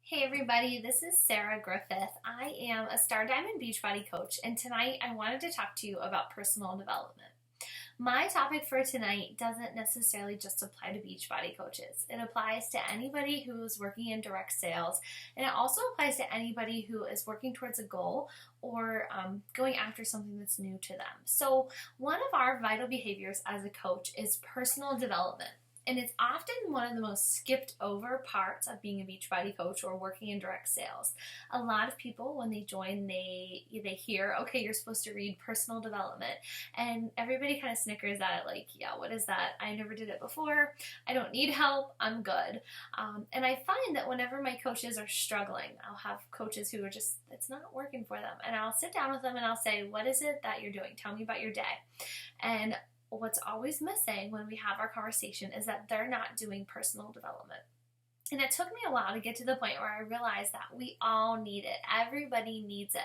Hey everybody, this is Sarah Griffith. I am a Star Diamond Beachbody coach, and tonight I wanted to talk to you about personal development. My topic for tonight doesn't necessarily just apply to Beachbody coaches. It applies to anybody who's working in direct sales, and it also applies to anybody who is working towards a goal or going after something that's new to them. So, one of our vital behaviors as a coach is personal development. And it's often one of the most skipped over parts of being a Beachbody coach or working in direct sales. A lot of people, when they join, they hear, okay, you're supposed to read personal development, and everybody kind of snickers at it, like, yeah, what is that? I never did it before. I don't need help. I'm good. And I find that whenever my coaches are struggling, I'll have coaches who are just, it's not working for them, and I'll sit down with them and I'll say, what is it that you're doing? Tell me about your day. And what's always missing when we have our conversation is that they're not doing personal development. And it took me a while to get to the point where I realized that we all need it. Everybody needs it.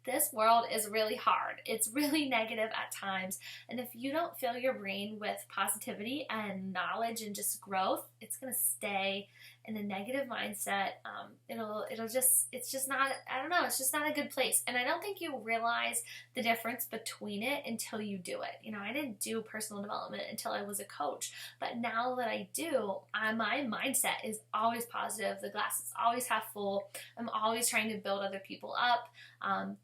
This world is really hard. It's really negative at times. And if you don't fill your brain with positivity and knowledge and just growth, it's going to stay in a negative mindset. It's just not, I don't know, it's just not a good place. And I don't think you realize the difference between it until you do it. You know, I didn't do personal development until I was a coach, but now that I do, my mindset is always positive. The glass is always half full. I'm always trying to build other people up.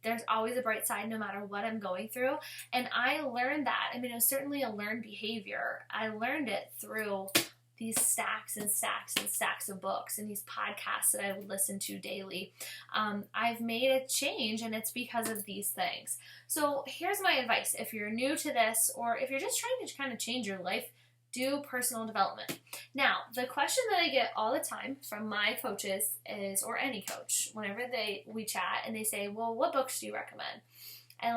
There's always a bright side no matter what I'm going through. And I learned that. I mean, it was certainly a learned behavior. I learned it through these stacks and stacks and stacks of books and these podcasts that I would listen to daily. I've made a change, and it's because of these things. So here's my advice. If you're new to this, or if you're just trying to kind of change your life, do personal development. Now, the question that I get all the time from my coaches is, or any coach, whenever we chat and they say, well, what books do you recommend? I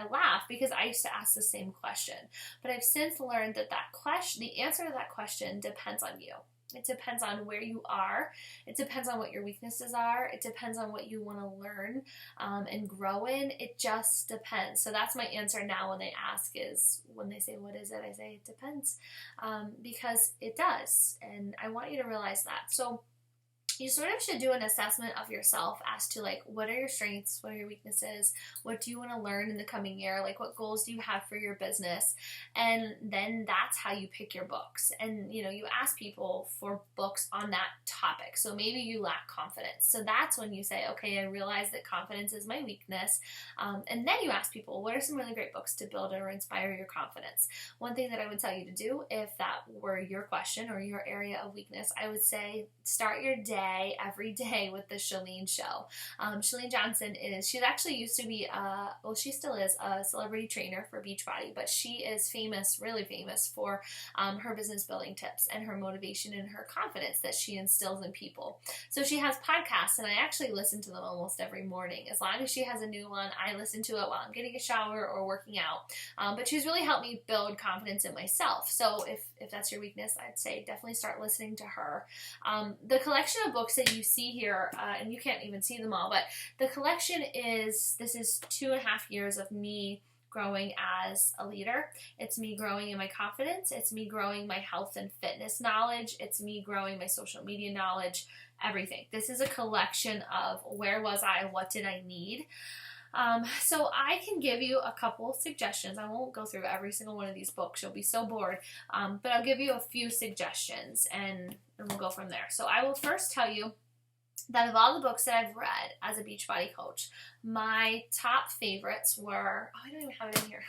laugh because I used to ask the same question. But I've since learned that the answer to that question depends on you. It depends on where you are. It depends on what your weaknesses are. It depends on what you want to learn and grow in. It just depends. So that's my answer now when they ask when they say, what is it? I say, it depends because it does. And I want you to realize that. So you sort of should do an assessment of yourself as to, like, what are your strengths, what are your weaknesses, what do you want to learn in the coming year, like what goals do you have for your business, and then that's how you pick your books. And you ask people for books on that topic. So maybe you lack confidence, so that's when you say, okay, I realize that confidence is my weakness, and then you ask people, what are some really great books to build or inspire your confidence? One thing that I would tell you to do, if that were your question or your area of weakness, I would say start your day every day with the Chalene Show. Chalene Johnson she actually used to be, she still is a celebrity trainer for Beachbody, but she is famous, really famous for her business building tips and her motivation and her confidence that she instills in people. So she has podcasts, and I actually listen to them almost every morning. As long as she has a new one, I listen to it while I'm getting a shower or working out. But she's really helped me build confidence in myself. So if that's your weakness, I'd say definitely start listening to her. The collection of books that you see here, and you can't even see them all, but the collection is 2.5 years of me growing as a leader. It's me growing in my confidence. It's me growing my health and fitness knowledge. It's me growing my social media knowledge, everything. This is a collection of where was I, what did I need. So I can give you a couple of suggestions. I won't go through every single one of these books. You'll be so bored. But I'll give you a few suggestions, and we'll go from there. So I will first tell you that of all the books that I've read as a Beachbody coach, my top favorites were, I don't even have it in here.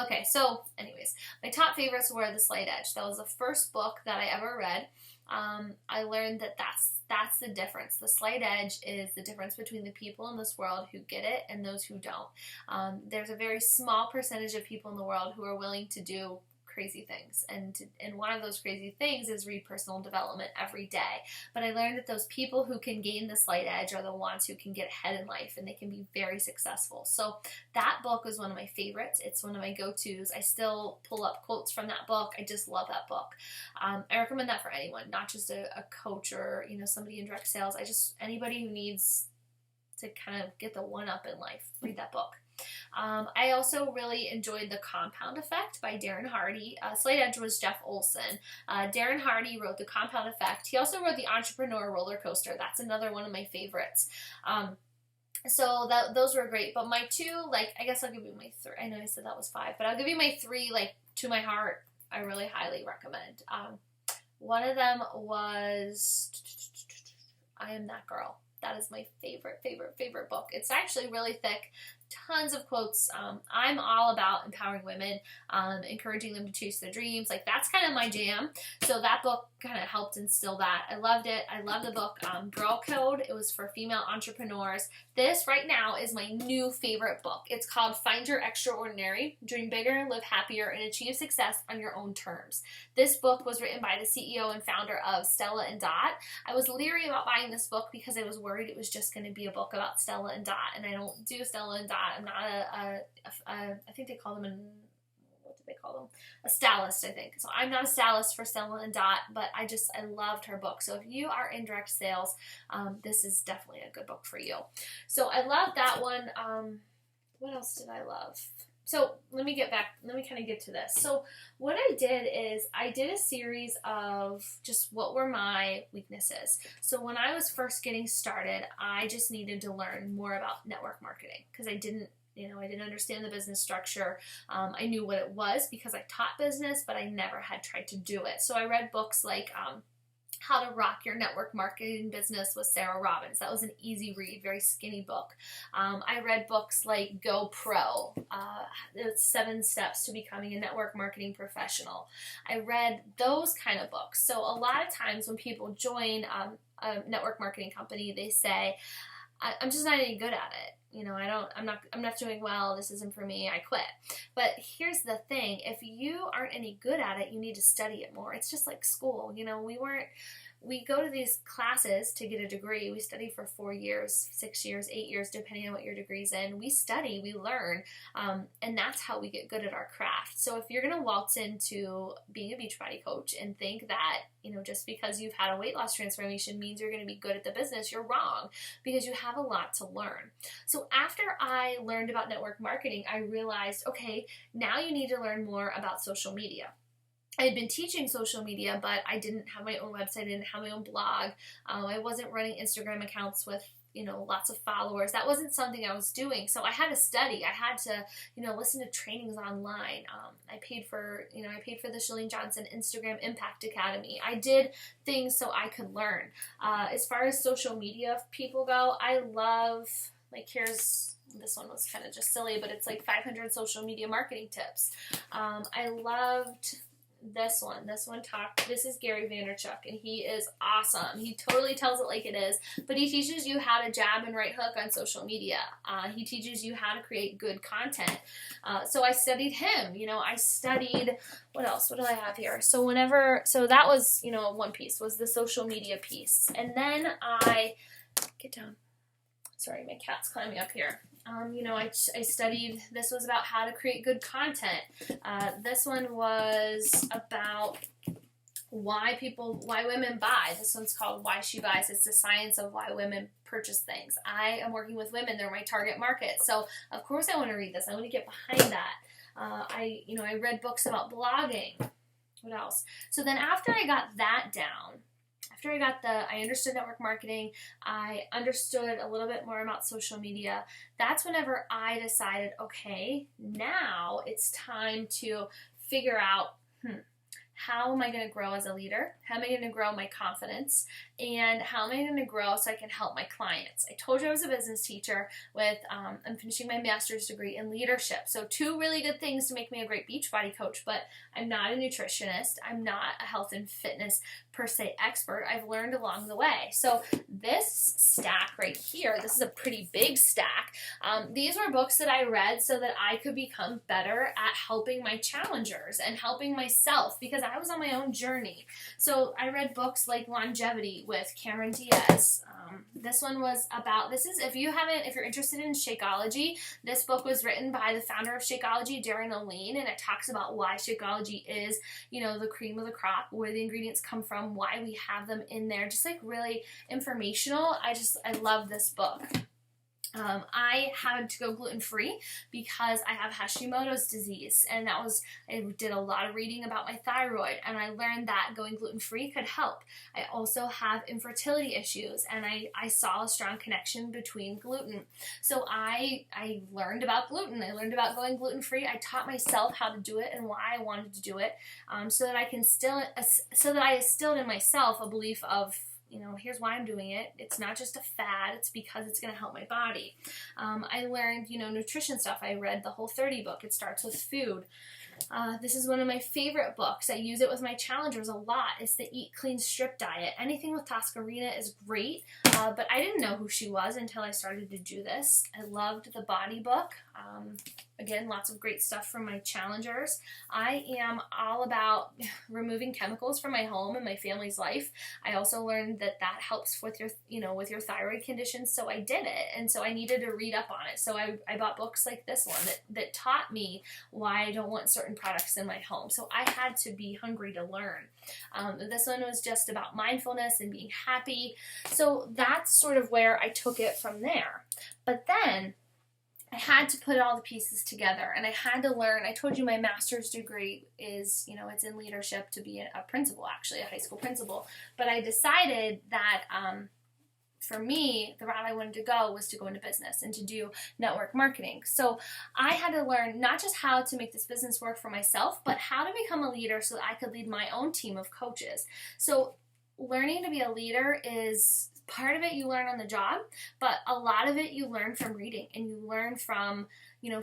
Okay, so anyways, my top favorites were The Slight Edge. That was the first book that I ever read. I learned that that's the difference. The slight edge is the difference between the people in this world who get it and those who don't. There's a very small percentage of people in the world who are willing to do crazy things, and one of those crazy things is read personal development every day. But I learned that those people who can gain the slight edge are the ones who can get ahead in life, and they can be very successful. So that book was one of my favorites. It's one of my go-tos. I still pull up quotes from that book. I just love that book. I recommend that for anyone, not just a coach or somebody in direct sales. Anybody who needs to kind of get the one up in life, read that book. I also really enjoyed The Compound Effect by Darren Hardy. Slate Edge was Jeff Olson. Darren Hardy wrote The Compound Effect. He also wrote The Entrepreneur Roller Coaster. That's another one of my favorites. So those were great. But my two, like, I guess I'll give you my three. I know I said that was five, but I'll give you my three, like, to my heart, I really highly recommend. One of them was I Am That Girl. That is my favorite book. It's actually really thick. Tons of quotes. I'm all about empowering women, encouraging them to chase their dreams. Like, that's kind of my jam. So that book kind of helped instill that. I loved it. I love the book, Girl Code. It was for female entrepreneurs. This right now is my new favorite book. It's called Find Your Extraordinary, Dream Bigger, Live Happier, and Achieve Success on Your Own Terms. This book was written by the CEO and founder of Stella and Dot. I was leery about buying this book because I was worried it was just going to be a book about Stella and Dot, and I don't do Stella and Dot. I'm not I think they call them what do they call them? A stylist, I think. So I'm not a stylist for Stella and Dot, but I loved her book. So if you are in direct sales, this is definitely a good book for you. So I love that one. What else did I love? So let me kind of get to this. So what I did is I did a series of just what were my weaknesses. So when I was first getting started, I just needed to learn more about network marketing because I didn't understand the business structure. I knew what it was because I taught business, but I never had tried to do it. So I read books like How to Rock Your Network Marketing Business with Sarah Robbins. That was an easy read, very skinny book. I read books like Go Pro, 7 Steps to Becoming a Network Marketing Professional. I read those kind of books. So a lot of times when people join a network marketing company, they say, I'm just not any good at it. I'm not doing well. This isn't for me. I quit. But here's the thing. If you aren't any good at it, you need to study it more. It's just like school. We go to these classes to get a degree. We study for 4 years, 6 years, 8 years, depending on what your degree's in. We study, we learn, and that's how we get good at our craft. So if you're going to waltz into being a Beachbody coach and think that, just because you've had a weight loss transformation means you're going to be good at the business, you're wrong, because you have a lot to learn. So after I learned about network marketing, I realized, okay, now you need to learn more about social media. I had been teaching social media, but I didn't have my own website. I didn't have my own blog. I wasn't running Instagram accounts with, lots of followers. That wasn't something I was doing. So I had to study. I had to, listen to trainings online. I paid for the Chalene Johnson Instagram Impact Academy. I did things so I could learn. As far as social media people go, I love, this one was kind of just silly, but it's like 500 social media marketing tips. I loved this one. This is Gary Vaynerchuk, and he is awesome. He totally tells it like it is, but he teaches you how to jab and right hook on social media. He teaches you how to create good content. So I studied him. I studied, what else? What do I have here? So that was, one piece was the social media piece. And then get down. Sorry, my cat's climbing up here. I studied, this was about how to create good content. This one was about why women buy. This one's called Why She Buys. It's the science of why women purchase things. I am working with women. They're my target market. So of course I want to read this. I want to get behind that. I read books about blogging. What else? So then after I got that down, I understood network marketing, I understood a little bit more about social media, that's whenever I decided, okay, now it's time to figure out, how am I going to grow as a leader? How am I going to grow my confidence? And how am I going to grow so I can help my clients? I told you I was a business teacher with, I'm finishing my master's degree in leadership. So 2 really good things to make me a great Beachbody coach, but I'm not a nutritionist. I'm not a health and fitness per se expert. I've learned along the way. So this stack right here, this is a pretty big stack. These were books that I read so that I could become better at helping my challengers and helping myself, because I was on my own journey. So I read books like Longevity with Cameron Diaz. This one was about, if you're interested in Shakeology, this book was written by the founder of Shakeology, Darren O'Lean, and it talks about why Shakeology is, the cream of the crop, where the ingredients come from, why we have them in there, just like really informational. I love this book. I had to go gluten-free because I have Hashimoto's disease, and I did a lot of reading about my thyroid, and I learned that going gluten-free could help. I also have infertility issues, and I saw a strong connection between gluten. So I learned about gluten. I learned about going gluten-free. I taught myself how to do it and why I wanted to do it, so that I instilled in myself a belief of, here's why I'm doing it. It's not just a fad. It's because it's going to help my body. I learned, nutrition stuff. I read the Whole30 book. It starts with food. This is one of my favorite books. I use it with my challengers a lot. It's the Eat Clean Strip Diet. Anything with Toscarina is great, but I didn't know who she was until I started to do this. I loved the Body book. Again, lots of great stuff from my challengers. I am all about removing chemicals from my home and my family's life. I also learned that helps with your thyroid conditions, so I did it, and so I needed to read up on it. So I bought books like this one that taught me why I don't want certain products in my home. So I had to be hungry to learn. This one was just about mindfulness and being happy. So that's sort of where I took it from there. But then I had to put all the pieces together, and I had to learn. I told you my master's degree is, it's in leadership to be a principal, actually, a high school principal. But I decided that for me, the route I wanted to go was to go into business and to do network marketing. So I had to learn not just how to make this business work for myself, but how to become a leader so that I could lead my own team of coaches. So learning to be a leader is part of it you learn on the job, but a lot of it you learn from reading, and you learn from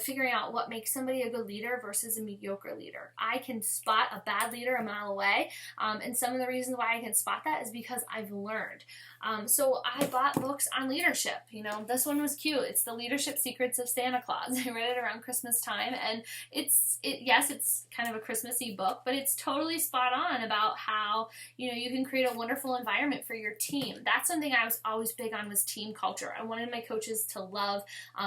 figuring out what makes somebody a good leader versus a mediocre leader. I can spot a bad leader a mile away, and some of the reasons why I can spot that is because I've learned. So I bought books on leadership. This one was cute. It's The Leadership Secrets of Santa Claus. I read it around Christmas time, and it's kind of a Christmassy book, but it's totally spot on about how, you can create a wonderful environment for your team. That's something I was always big on, was team culture. I wanted my coaches to love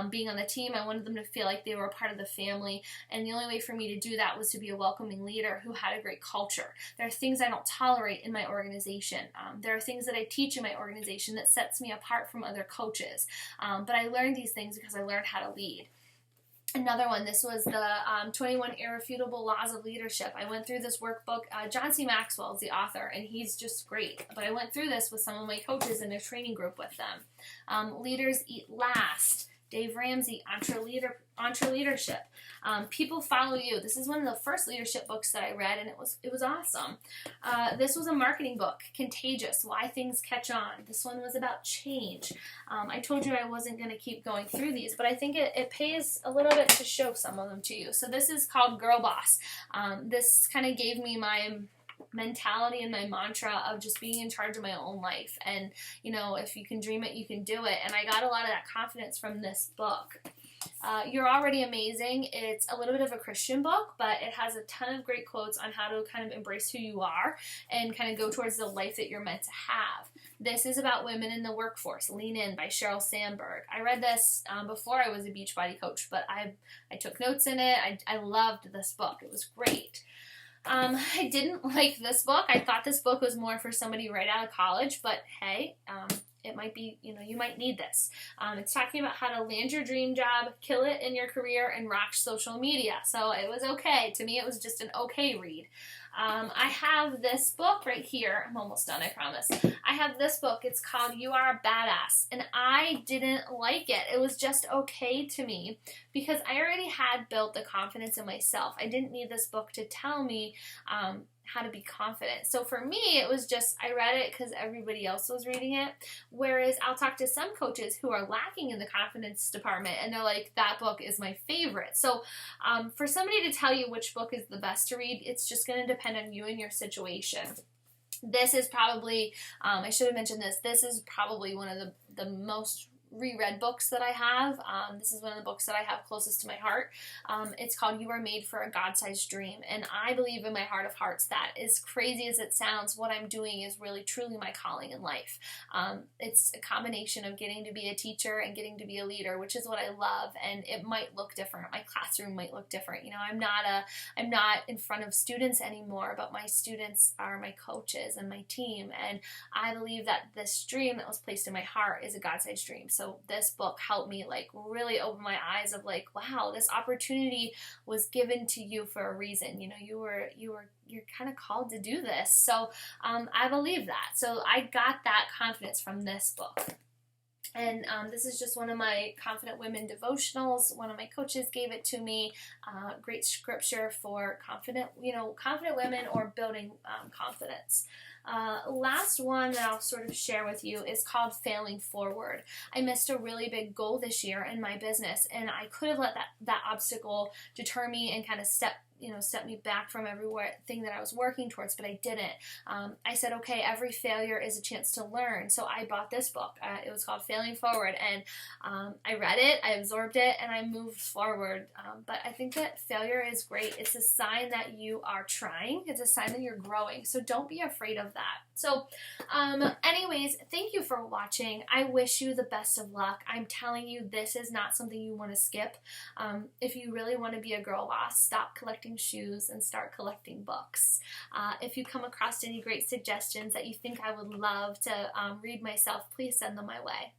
being on the team. I wanted them to feel like they were a part of the family, and the only way for me to do that was to be a welcoming leader who had a great culture. There are things I don't tolerate in my organization. There are things that I teach in my organization that sets me apart from other coaches. But I learned these things because I learned how to lead. Another one, this was the 21 Irrefutable Laws of Leadership. I went through this workbook. John C. Maxwell is the author, and he's just great. But I went through this with some of my coaches in a training group with them. Leaders Eat Last. Dave Ramsey, Entre Leadership. People Follow You. This is one of the first leadership books that I read, and it was awesome. This was a marketing book, Contagious, Why Things Catch On. This one was about change. I told you I wasn't going to keep going through these, but I think it pays a little bit to show some of them to you. So this is called Girl Boss. This kind of gave me my mentality and my mantra of just being in charge of my own life, and if you can dream it, you can do it. And I got a lot of that confidence from this book. You're Already Amazing. It's a little bit of a Christian book, but it has a ton of great quotes on how to kind of embrace who you are and kind of go towards the life that you're meant to have. This is about women in the workforce. Lean In by Sheryl Sandberg. I read this before I was a Beachbody coach, but I took notes in it. I loved this book. It was great. I didn't like this book. I thought this book was more for somebody right out of college, but hey, it might be, you might need this. It's talking about how to land your dream job, kill it in your career, and rock social media. So it was okay. To me, it was just an okay read. I have this book right here. I'm almost done, I promise. I have this book. It's called You Are a Badass, and I didn't like it. It was just okay to me because I already had built the confidence in myself. I didn't need this book to tell me how to be confident. So for me, it was just, I read it because everybody else was reading it. Whereas I'll talk to some coaches who are lacking in the confidence department, and they're like, that book is my favorite. So for somebody to tell you which book is the best to read, it's just going to depend on you and your situation. This is probably, I should have mentioned this is probably one of the most reread books that I have. This is one of the books that I have closest to my heart. It's called You Are Made for a God-Sized Dream, and I believe in my heart of hearts that, as crazy as it sounds, what I'm doing is really truly my calling in life. It's a combination of getting to be a teacher and getting to be a leader, which is what I love, and it might look different. My classroom might look different. I'm not in front of students anymore, but my students are my coaches and my team, and I believe that this dream that was placed in my heart is a God-sized dream. So so this book helped me like really open my eyes of like, wow, this opportunity was given to you for a reason. You know, you're kind of called to do this. So I believe that. So I got that confidence from this book. And this is just one of my Confident Women devotionals. One of my coaches gave it to me. Great scripture for confident women or building confidence. Last one that I'll sort of share with you is called Failing Forward. I missed a really big goal this year in my business, and I could have let that obstacle deter me and kind of step me back from everything that I was working towards, but I didn't. I said, okay, every failure is a chance to learn. So I bought this book. It was called Failing Forward, and I read it, I absorbed it, and I moved forward. But I think that failure is great. It's a sign that you are trying. It's a sign that you're growing. So don't be afraid of that. So anyways, thank you for watching. I wish you the best of luck. I'm telling you, this is not something you want to skip. If you really want to be a girl boss, stop collecting shoes and start collecting books. If you come across any great suggestions that you think I would love to read myself, please send them my way.